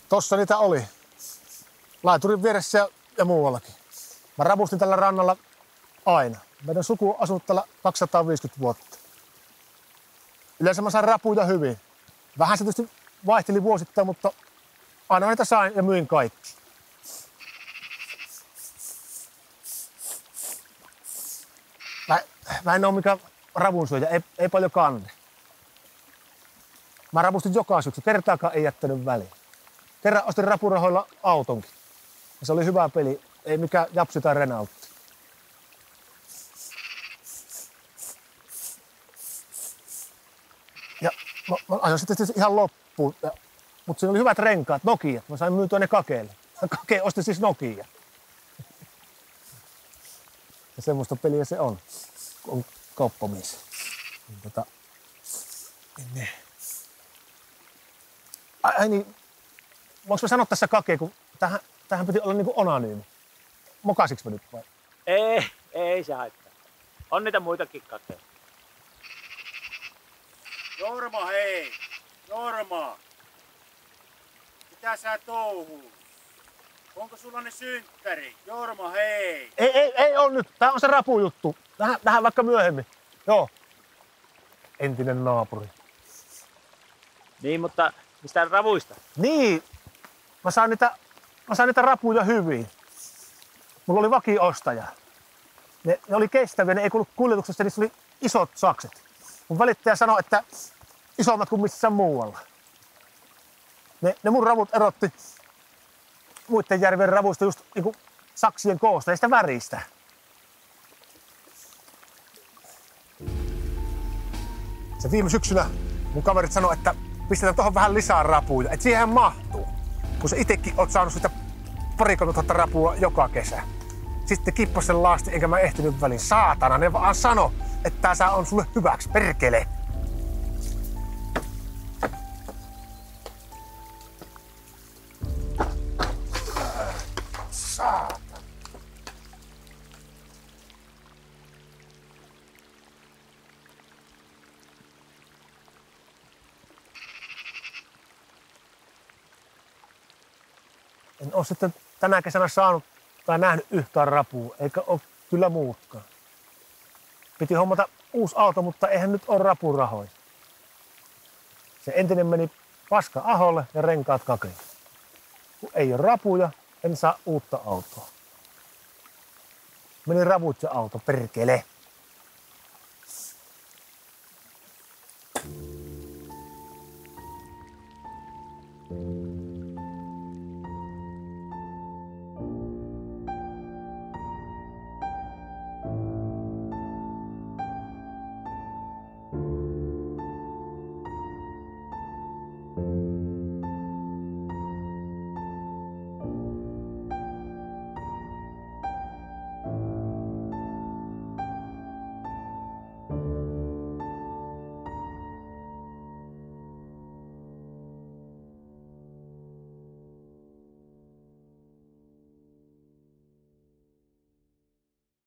Tossa niitä oli. Laiturin vieressä ja muuallakin. Mä rapustin tällä rannalla aina. Meidän suku on asunut täällä 250 vuotta. Yleensä mä sain rapuja hyvin. Vähän se tietysti vaihteli vuosittain, mutta aina niitä sain ja myin kaikki. Mä en oo mikään ravunsyöjä, ei paljon kanne. Mä rapustin joka syksy, kertaakaan ei jättänyt väliin. Kerran ostin rapurahoilla autonkin. Ja se oli hyvä peli, ei mikään Japsi tai Renaultti. Ja mä ajoin sitten ihan loppuun. Mutta siinä oli hyvät renkaat, Nokia. Mä sain myytyä ne Kakeelle. Kake osti siis Nokia. Ja semmoista peliä se on, kun on kauppamies. Niin. Ai niin, voinko mä sanoa tässä Kake, kun tähän piti olla niinku onanyymi. Mokasiks mä nyt vai? Ei se haittaa. On niitä muitakin Kake. Jorma, hei! Jorma! Mitä sä touhuut? Onko sulla ne synttäri? Jorma, hei! Ei on nyt. Tää on se rapujuttu. Tähän vaikka myöhemmin. Joo. Entinen naapuri. Niin, mutta mistä ravuista? Niin. Mä saan niitä rapuja hyvin. Mulla oli vakiostaja. Ne oli kestäviä, ne ei kuulu kuljetuksesta, niissä oli isot sakset. Mun välittäjä sanoi, että isommat kuin missään muualla. Ne mun ravut erotti muiden järven ravuista just niinku saksien koosta ja sitä väristä. Se viime syksynä mun kaverit sanoi, että pistetään tohon vähän lisää rapuja, että siihen mahtuu. Kun sä itekin oot saanut sitä 2,000 rapua joka kesä. Sitten kippas sen laasti, enkä mä ehtinyt väliin. Saatana, ne vaan sano, että tää on sulle hyväksi, perkele. Saatana. En oo sitten tänä kesänä saanut tai nähnyt yhtään rapua, eikä oo kyllä muutkaan. Piti hommata uusi auto, mutta eihän nyt oo rapurahoja. Se entinen meni paska aholle ja renkaat Kakeen. Kun ei oo rapuja, en saa uutta autoa. Meni ravut ja auto, perkele.